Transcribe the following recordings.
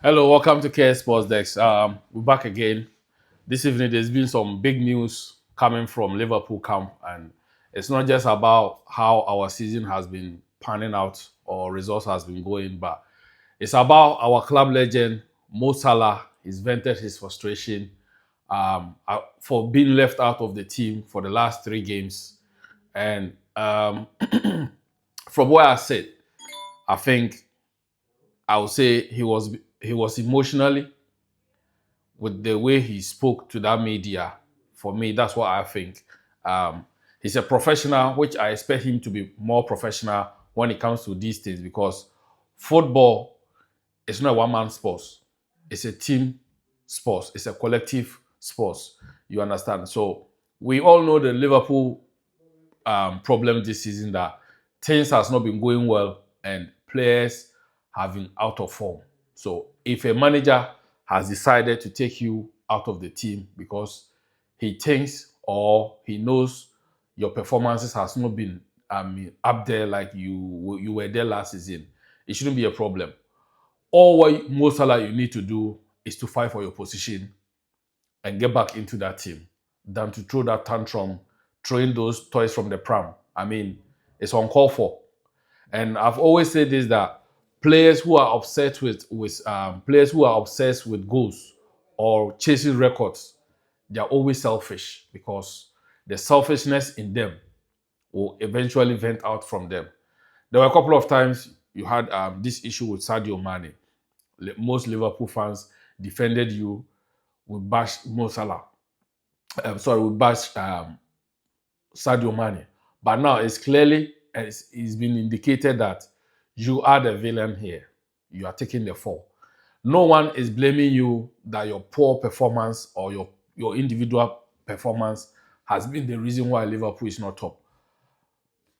Hello, welcome to KS Sports Desk. We're back again. This evening, there's been some big news coming from Liverpool camp, and it's not just about how our season has been panning out or results has been going, but it's about our club legend Mo Salah. He's vented his frustration for being left out of the team for the last three games, and from where I sit, I think I would say he was emotionally with the way he spoke to that media. For me, that's what I think. Um, he's a professional, which I expect him to be more professional when it comes to these things because football is not a one-man sport. It's a team sport. It's a collective sport. You understand? So we all know the Liverpool problem this season that things has not been going well and players have been out of form. So if a manager has decided to take you out of the team because he thinks or he knows your performances has not been up there like you were there last season, it shouldn't be a problem. All what most Salah you need to do is to fight for your position and get back into that team than to throw that tantrum, throwing those toys from the pram. I mean, it's uncalled for. And I've always said this that players who are upset with players who are obsessed with goals or chasing records, they are always selfish because the selfishness in them will eventually vent out from them. There were a couple of times you had this issue with Sadio Mane. Most Liverpool fans defended you with bash Mo Salah. Sorry, with bash Sadio Mane. But now it's been indicated that you are the villain here. You are taking the fall. No one is blaming you that your poor performance or your individual performance has been the reason why Liverpool is not top.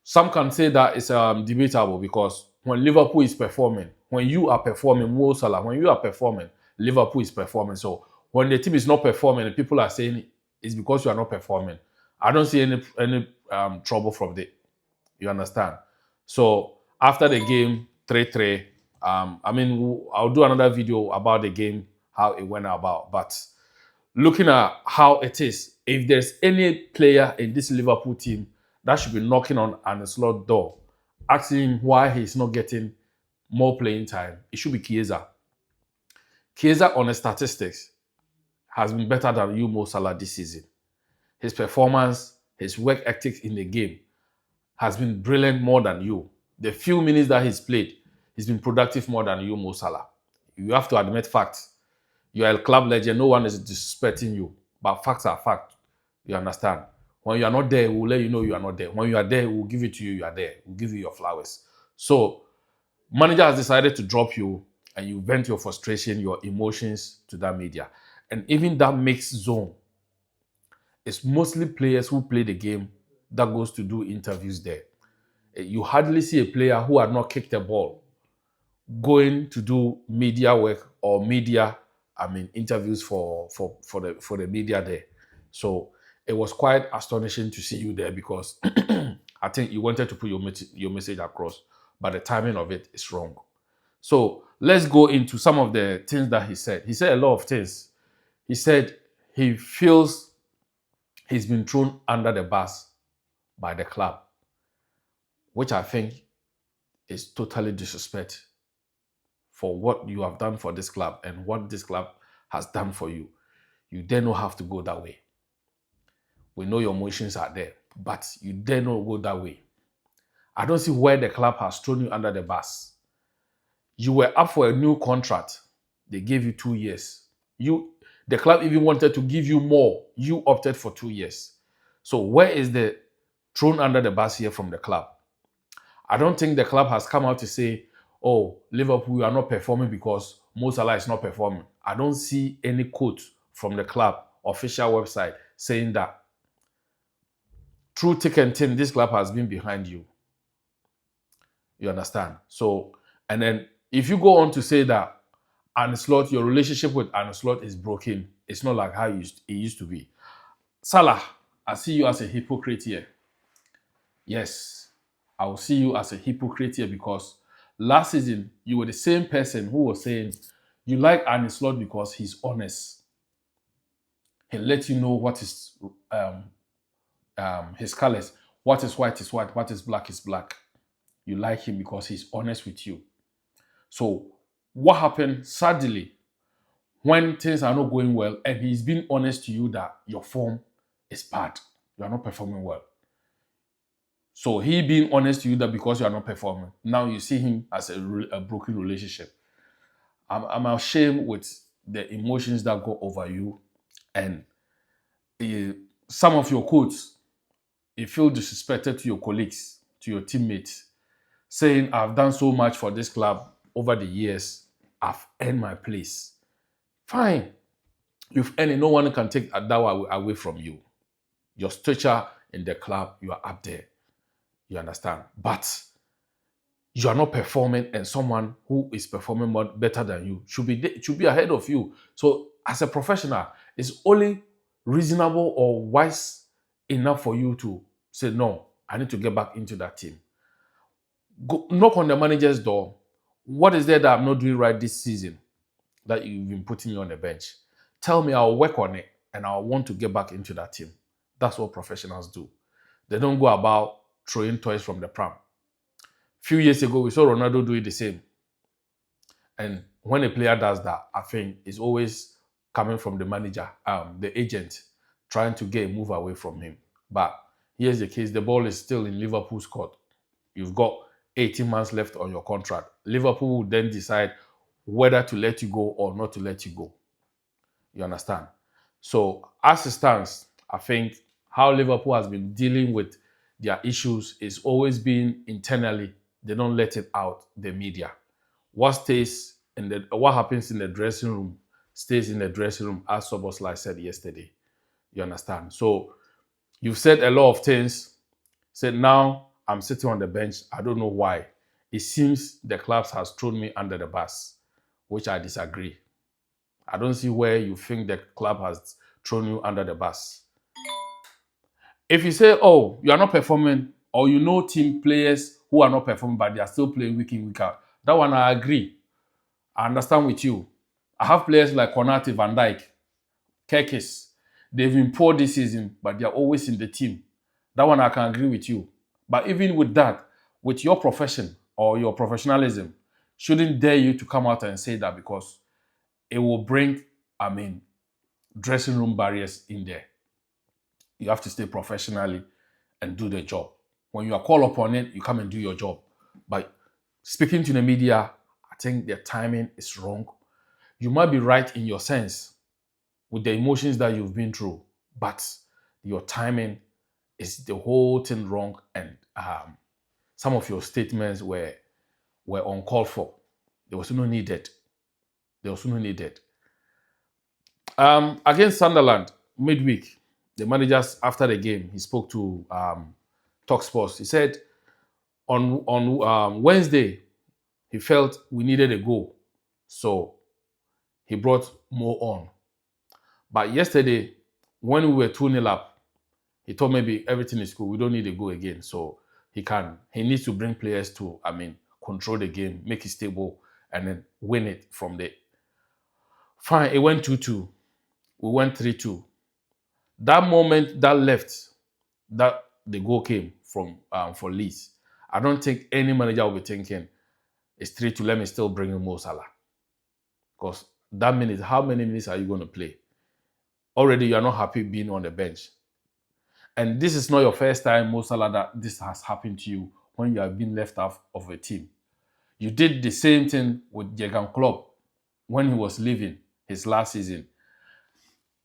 Some can say that it's debatable because when Liverpool is performing, when you are performing, Mo Salah, when you are performing, Liverpool is performing. So when the team is not performing, and people are saying it's because you are not performing. I don't see any trouble from the. You understand? So after the game, 3-3. I mean, I'll do another video about the game, how it went about. But looking at how it is, if there's any player in this Liverpool team that should be knocking on Arne Slot door, asking him why he's not getting more playing time, it should be Chiesa. Chiesa on the statistics has been better than you, Mo Salah, this season. His performance, his work ethic in the game has been brilliant more than you. The few minutes that he's played, he's been productive more than you, Mo Salah. You have to admit facts. You are a club legend. No one is disrespecting you. But facts are facts. You understand? When you are not there, we'll let you know you are not there. When you are there, we'll give it to you. You are there. We'll give you your flowers. So, manager has decided to drop you, and you vent your frustration, your emotions to that media. And even that mixed zone, it's mostly players who play the game that goes to do interviews there. You hardly see a player who had not kicked a ball going to do media work or media, interviews for the media there. So it was quite astonishing to see you there because I think you wanted to put your message across, but the timing of it is wrong. So let's go into some of the things that he said. He said a lot of things. He said he feels he's been thrown under the bus by the club, which I think is totally disrespect for what you have done for this club and what this club has done for you. You dare not have to go that way. We know your emotions are there, but you dare not go that way. I don't see where the club has thrown you under the bus. You were up for a new contract. They gave you 2 years. The club even wanted to give you more. You opted for 2 years. So where is the thrown under the bus here from the club? I don't think the club has come out to say, oh, Liverpool, you are not performing because Mo Salah is not performing. I don't see any quote from the club official website saying that. Through thick and thin, this club has been behind you. You understand? So, and then if you go on to say that Arne Slot, your relationship with Arne Slot is broken, it's not like how it used to be. Salah, I see you as a hypocrite here. Yes, I will see you as a hypocrite here because last season you were the same person who was saying You like Arne Slot because he's honest. He lets you know what is his colors. What is white is white. What is black is black. You like him because he's honest with you. So what happened sadly when things are not going well and he's being honest to you that your form is bad, you are not performing well. So he being honest to you that because you are not performing, now you see him as a broken relationship. I'm ashamed with the emotions that go over you, and uh, some of your quotes, you feel disrespected to your colleagues, to your teammates, saying, I've done so much for this club over the years, I've earned my place. Fine, you've earned it. No one can take that away from you. Your stature in the club, you are up there. You understand? But you are not performing, and someone who is performing better than you should be ahead of you. So, as a professional, it's only reasonable or wise enough for you to say, no, I need to get back into that team. Go, knock on the manager's door. What is there that I'm not doing right this season that you've been putting me on the bench? Tell me, I'll work on it and I'll want to get back into that team. That's what professionals do. They don't go about throwing toys from the pram. Few years ago, we saw Ronaldo do it the same. And when a player does that, I think it's always coming from the manager, the agent, trying to get a move away from him. But here's the case: the ball is still in Liverpool's court. You've got 18 months left on your contract. Liverpool will then decide whether to let you go or not to let you go. You understand? So as it stands, I think how Liverpool has been dealing with their issues is always been internally. They don't let it out the media. What happens in the dressing room stays in the dressing room, as Soboslai said yesterday. You understand? So you've said a lot of things. Said now I'm sitting on the bench. I don't know why. It seems the clubs has thrown me under the bus, which I disagree. I don't see where you think the club has thrown you under the bus. If you say, oh, you are not performing, or you know team players who are not performing, but they are still playing week in, week out, that one I agree. I understand with you. I have players like Konate, Van Dijk, Kekis. They've been poor this season, but they are always in the team. That one I can agree with you. But even with that, with your profession or your professionalism, shouldn't dare you to come out and say that, because it will bring, dressing room barriers in there. You have to stay professionally and do the job. When you are called upon it, you come and do your job. But speaking to the media, I think the timing is wrong. You might be right in your sense with the emotions that you've been through, but your timing is the whole thing wrong, and some of your statements were uncalled for. There was no needed. Against Sunderland, midweek, the managers after the game, he spoke to Talksports. He said on Wednesday, he felt we needed a goal, so he brought Mo on. But yesterday, when we were 2-0 up, he thought maybe everything is cool. We don't need a goal again. So he needs to bring players to, control the game, make it stable, and then win it from there. Fine, it went 2-2. We went 3-2. That moment that left, that the goal came from for Leeds, I don't think any manager will be thinking, it's 3-2, let me still bring in Mo Salah. Because that minute, how many minutes are you going to play? Already you are not happy being on the bench. And this is not your first time, Mo Salah, that this has happened to you when you have been left out of a team. You did the same thing with Jurgen Klopp when he was leaving his last season.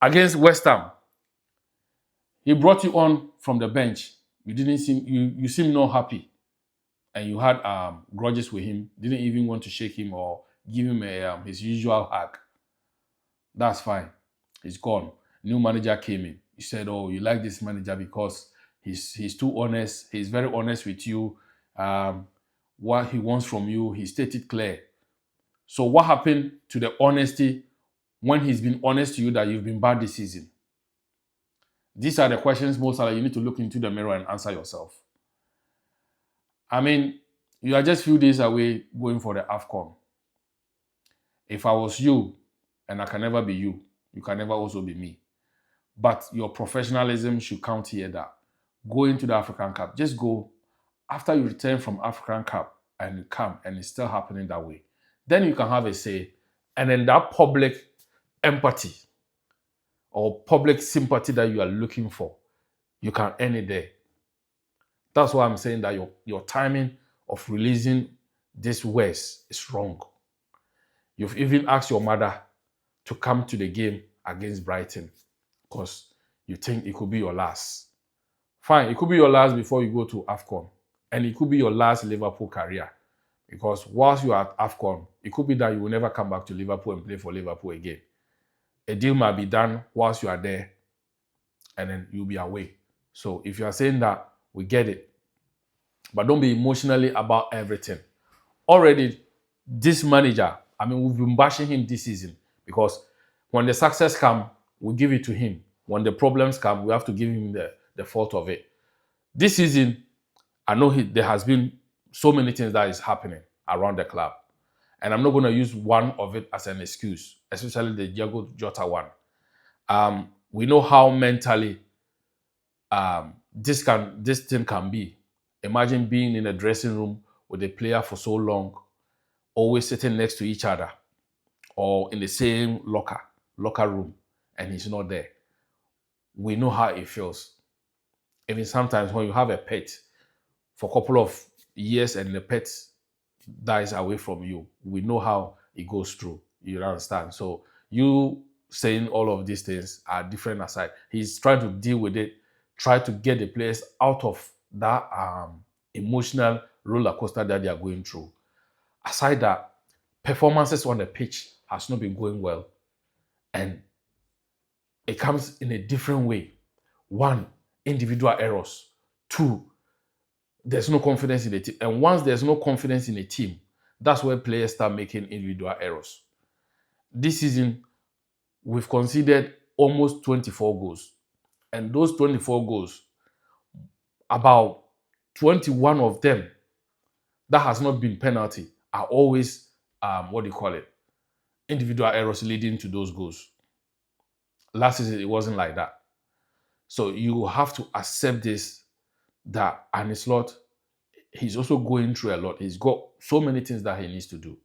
Against West Ham, he brought you on from the bench. You seemed not happy. And you had grudges with him, didn't even want to shake him or give him his usual hug. That's fine. He's gone. New manager came in. You said, oh, you like this manager because he's too honest. He's very honest with you. What he wants from you, he stated clear. So what happened to the honesty when he's been honest to you that you've been bad this season? These are the questions, Mo Salah, you need to look into the mirror and answer yourself. You are just few days away going for the AFCON. If I was you, and I can never be you, you can never also be me. But your professionalism should count here that go into the African Cup. Just go after you return from African Cup and you come and it's still happening that way. Then you can have a say. And then that public empathy or public sympathy that you are looking for, you can earn it there. That's why I'm saying that your timing of releasing this words is wrong. You've even asked your mother to come to the game against Brighton because you think it could be your last. Fine, it could be your last before you go to AFCON. And it could be your last Liverpool career. Because whilst you are at AFCON, it could be that you will never come back to Liverpool and play for Liverpool again. A deal might be done whilst you are there, and then you'll be away. So if you are saying that, we get it. But don't be emotionally about everything. Already, this manager, I mean, we've been bashing him this season because when the success comes, we give it to him. When the problems come, we have to give him the fault of it. This season, I know there has been so many things that is happening around the club. And I'm not going to use one of it as an excuse, especially the Diego Jota one. We know how mentally this thing can be. Imagine being in a dressing room with a player for so long, always sitting next to each other or in the same locker room, and he's not there. We know how it feels. Even sometimes when you have a pet for a couple of years and the pet dies away from you, we know how it goes through. You understand? So you saying all of these things are different aside. He's trying to deal with it, try to get the players out of that emotional roller coaster that they are going through. Aside that, performances on the pitch has not been going well. And it comes in a different way. One, individual errors. Two, there's no confidence in the team. And once there's no confidence in a team, that's where players start making individual errors. This season, we've conceded almost 24 goals. And those 24 goals, about 21 of them that has not been penalty are always, individual errors leading to those goals. Last season, it wasn't like that. So you have to accept this, that Arne Slot, he's also going through a lot. He's got so many things that he needs to do.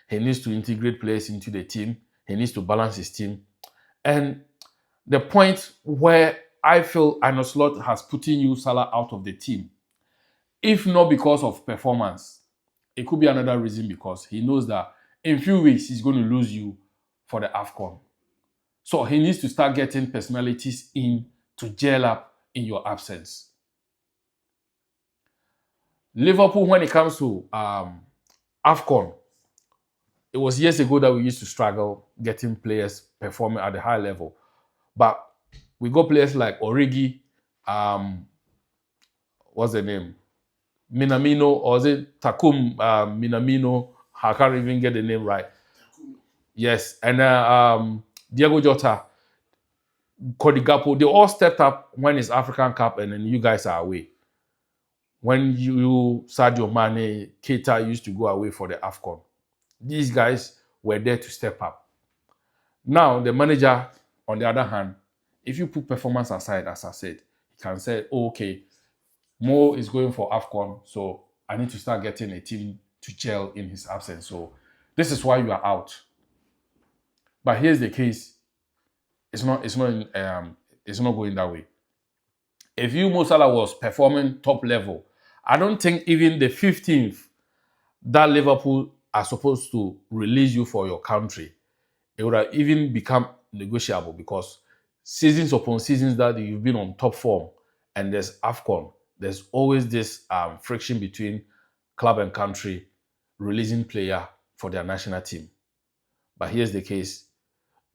He needs to integrate players into the team. He needs to balance his team. And the point where I feel Arne Slot has put you, Salah, out of the team, if not because of performance, it could be another reason because he knows that in few weeks he's going to lose you for the AFCON. So he needs to start getting personalities in to gel up in your absence. Liverpool, when it comes to AFCON, it was years ago that we used to struggle getting players performing at a high level. But we got players like Origi, what's the name? Minamino, or is it Takum Minamino? I can't even get the name right. Yes, and Diego Jota, Cody Gakpo, they all stepped up when it's African Cup, and then you guys are away. When you Sadio Mane, Keita used to go away for the AFCON. These guys were there to step up. Now, the manager, on the other hand, if you put performance aside, as I said, he can say, oh, okay, Mo is going for AFCON, so I need to start getting a team to gel in his absence. So this is why you are out. But here's the case. It's not going that way. If you, Mo Salah, was performing top level, I don't think even the 15th that Liverpool are supposed to release you for your country, it would have even become negotiable because seasons upon seasons that you've been on top form and there's AFCON, there's always this friction between club and country releasing player for their national team. But here's the case.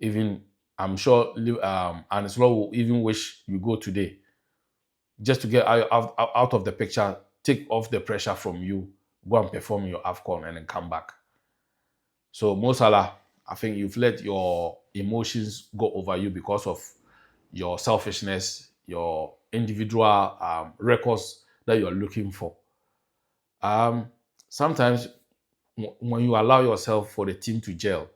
Even I'm sure Arne Slot will even wish you go today just to get out of the picture, take off the pressure from you, go and perform your AFCON and then come back. So Mo Salah, I think you've let your emotions go over you because of your selfishness, your individual records that you're looking for. Sometimes when you allow yourself for the team to gel,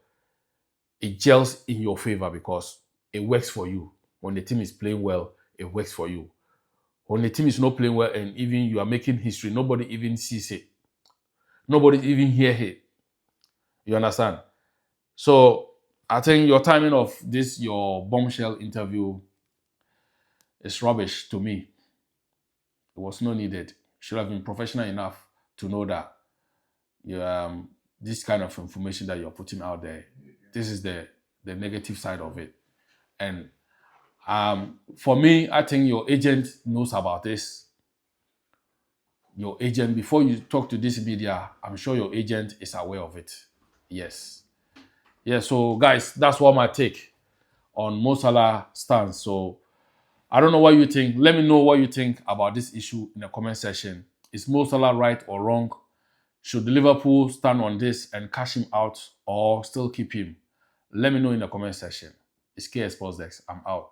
it gels in your favor because it works for you. When the team is playing well, it works for you. When the team is not playing well and even you are making history, nobody even sees it. Nobody even hear it. You understand? So I think your timing of this, your bombshell interview, is rubbish to me. It was not needed. Should have been professional enough to know that this kind of information that you're putting out there, this is the negative side of it. And for me, I think your agent knows about this. Your agent, before you talk to this media, I'm sure your agent is aware of it. Yes. Yeah, so guys, that's what my take on Mo Salah stance. So I don't know what you think. Let me know what you think about this issue in the comment section. Is Mo Salah right or wrong? Should Liverpool stand on this and cash him out or still keep him? Let me know in the comment section. It's KS Sports Desk. I'm out.